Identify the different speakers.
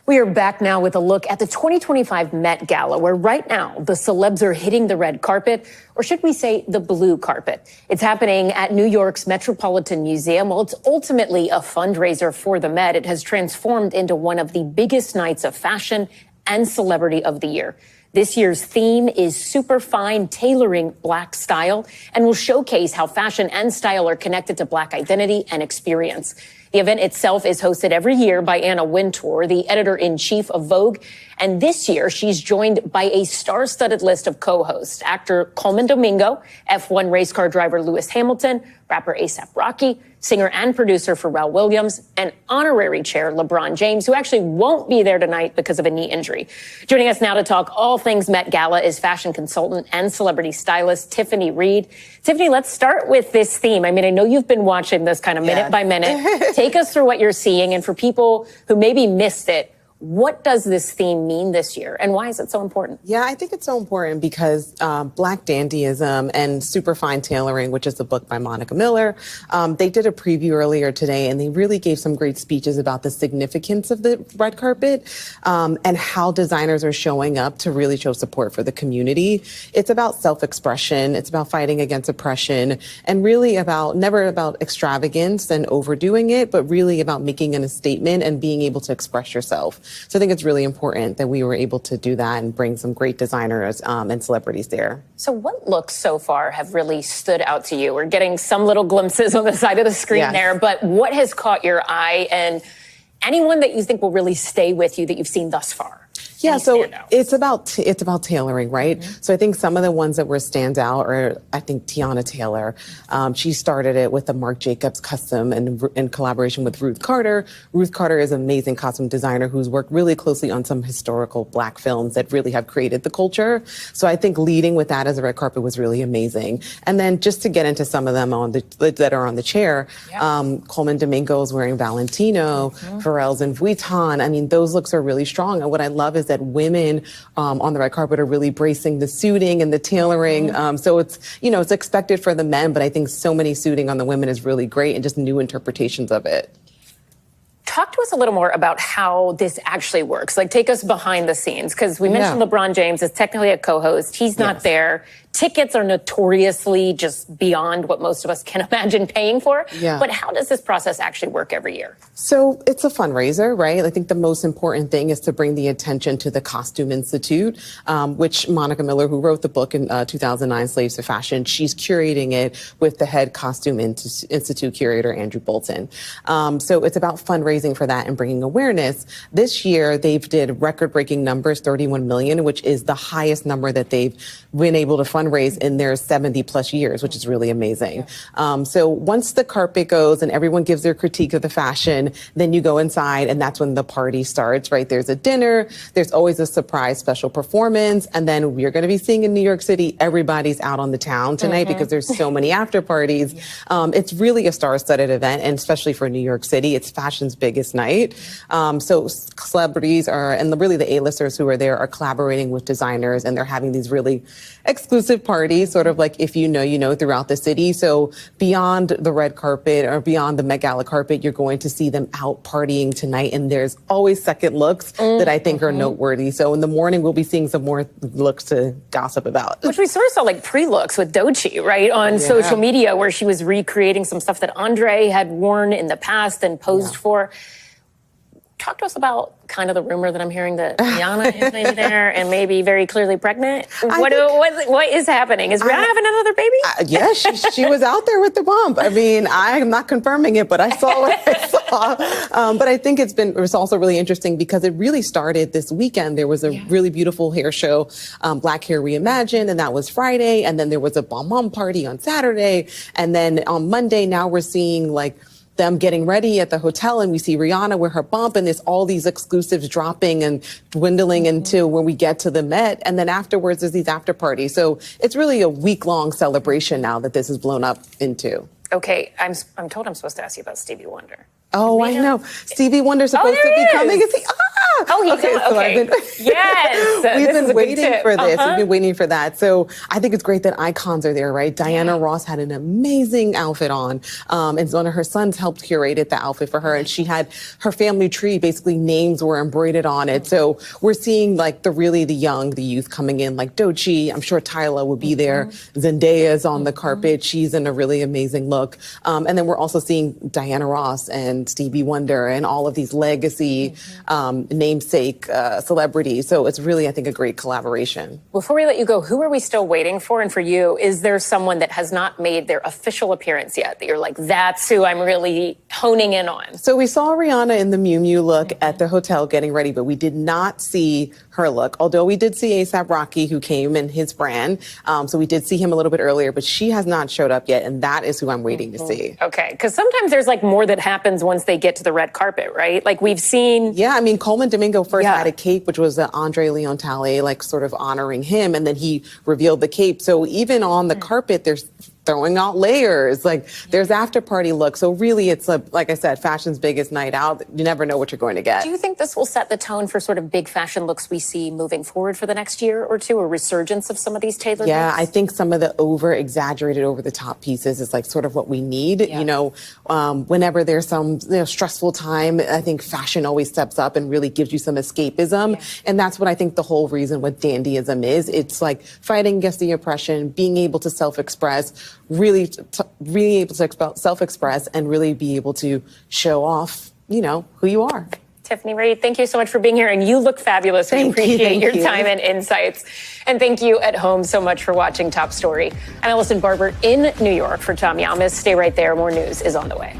Speaker 1: We are back now with a look at the 2025 Met Gala, where right now the celebs are hitting the red carpet, or should we say the blue carpet. It's happening at New York's Metropolitan Museum. Well, it's ultimately a fundraiser for the Met. It has transformed into one of the biggest nights of fashion and celebrity of the year. This year's theme is super fine tailoring Black style, and will showcase how fashion and style are connected to Black identity and experience. The event itself is hosted every year by Anna Wintour, the editor-in-chief of Vogue. And this year, she's joined by a star-studded list of co-hosts: actor Coleman Domingo, F1 race car driver Lewis Hamilton, rapper A$AP Rocky, singer and producer Pharrell Williams, and honorary chair LeBron James, who actually won't be there tonight because of a knee injury. Joining us now to talk all things Met Gala is fashion consultant and celebrity stylist Tiffany Reid. Tiffany, let's start with this theme. I mean, I know you've been watching this kind of minute by minute. Take us through what you're seeing. And for people who maybe missed it, what does this theme mean this year, and why is it so important?
Speaker 2: Yeah, I think it's so important because Black dandyism and superfine tailoring, which is the book by Monica Miller, they did a preview earlier today, and they really gave some great speeches about the significance of the red carpet and how designers are showing up to really show support for the community. It's about self-expression, it's about fighting against oppression, and really never about extravagance and overdoing it, but really about making a statement and being able to express yourself. So I think it's really important that we were able to do that and bring some great designers and celebrities there.
Speaker 1: So what looks so far have really stood out to you? We're getting some little glimpses on the side of the screen there, but what has caught your eye, and anyone that you think will really stay with you that you've seen thus far?
Speaker 2: Yeah, so it's about tailoring, right? Mm-hmm. So I think some of the ones that were standout are, I think, Tiana Taylor. She started it with the Marc Jacobs custom and in collaboration with Ruth Carter. Ruth Carter is an amazing costume designer who's worked really closely on some historical Black films that really have created the culture. So I think leading with that as a red carpet was really amazing. And then just to get into some of them that are on the chair, Coleman Domingo is wearing Valentino, Pharrell's in Vuitton. I mean, those looks are really strong. And what I love is that women on the red carpet are really bracing the suiting and the tailoring. So it's expected for the men, but I think so many suiting on the women is really great, and just new interpretations of it.
Speaker 1: Talk to us a little more about how this actually works. Like, take us behind the scenes, because we mentioned LeBron James is technically a co-host. He's not there. Tickets are notoriously just beyond what most of us can imagine paying for. But how does this process actually work every year?
Speaker 2: So it's a fundraiser, right? I think the most important thing is to bring the attention to the Costume Institute, which Monica Miller, who wrote the book in 2009, Slaves to Fashion, she's curating it with the head Costume Institute curator, Andrew Bolton. So it's about fundraising for that and bringing awareness. This year, they've did record-breaking numbers, 31 million, which is the highest number that they've been able to fundraise in their 70 plus years, which is really amazing. So once the carpet goes and everyone gives their critique of the fashion, then you go inside, and that's when the party starts, right? There's a dinner, there's always a surprise special performance, and then we're going to be seeing in New York City, everybody's out on the town tonight because there's so many after parties. It's really a star-studded event, and especially for New York City, it's fashion's biggest night. So celebrities and really the A-listers who are there are collaborating with designers, and they're having these really exclusive parties, sort of like if you know, throughout the city. So beyond the red carpet or beyond the Met Gala carpet, you're going to see them out partying tonight. And there's always second looks that I think are noteworthy. So in the morning, we'll be seeing some more looks to gossip about.
Speaker 1: Which we sort of saw like pre-looks with Doechii, right, on social media, where she was recreating some stuff that Andre had worn in the past and posed for. Talk to us about kind of the rumor that I'm hearing that Rihanna is maybe there and maybe very clearly pregnant. What is happening? Is Rihanna having another baby?
Speaker 2: Yes, she was out there with the bump. I mean, I'm not confirming it, but I saw what I saw. But I think it was also really interesting because it really started this weekend. There was a really beautiful hair show, Black Hair Reimagined, and that was Friday. And then there was a Bon party on Saturday. And then on Monday, now we're seeing them getting ready at the hotel, and we see Rihanna with her bump, and there's all these exclusives dropping and dwindling into when we get to the Met. And then afterwards, there's these after parties. So it's really a week-long celebration now that this has blown up into.
Speaker 1: Okay, I'm told I'm supposed to ask you about Stevie Wonder.
Speaker 2: Oh, I know. Stevie Wonder's supposed to be coming.
Speaker 1: Oh, he's
Speaker 2: Okay, so
Speaker 1: okay. Yes.
Speaker 2: We've
Speaker 1: This is
Speaker 2: been
Speaker 1: a good
Speaker 2: waiting
Speaker 1: tip.
Speaker 2: for this. We've been waiting for that. So I think it's great that icons are there, right? Diana Ross had an amazing outfit on. And one of her sons helped curate the outfit for her. And she had her family tree, basically names were embroidered on it. So we're seeing like the young, the youth coming in, like Doechii. I'm sure Tyla will be there. Zendaya's on the carpet. She's in a really amazing look. And then we're also seeing Diana Ross and Stevie Wonder and all of these legacy namesake celebrities. So it's really, I think, a great collaboration.
Speaker 1: Before we let you go, who are we still waiting for? And for you, is there someone that has not made their official appearance yet that you're like, that's who I'm really honing in on?
Speaker 2: So we saw Rihanna in the Miu Miu look at the hotel getting ready, but we did not see her look. Although we did see A$AP Rocky, who came in his brand. So we did see him a little bit earlier, but she has not showed up yet. And that is who I'm waiting to see.
Speaker 1: Okay. Because sometimes there's like more that happens once they get to the red carpet, right? Like we've seen.
Speaker 2: Yeah, I mean, Coleman Domingo first had a cape, which was the Andre Leon Talley, like sort of honoring him. And then he revealed the cape. So even on the carpet, there's throwing out layers, like there's after party look. So really it's like I said, fashion's biggest night out. You never know what you're going to get.
Speaker 1: Do you think this will set the tone for sort of big fashion looks we see moving forward for the next year or two, a resurgence of some of these tailored looks?
Speaker 2: I think some of the over-exaggerated, over-the-top pieces is like sort of what we need. You know, whenever there's some stressful time, I think fashion always steps up and really gives you some escapism. And that's what I think the whole reason what dandyism is. It's like fighting against the oppression, being able to self-express, really able to self-express and really be able to show off, who you are.
Speaker 1: Tiffany Reid, thank you so much for being here. And you look fabulous. We appreciate your time and insights. And thank you at home so much for watching Top Story. I'm Allison Barber in New York for Tom Yamas. Stay right there. More news is on the way.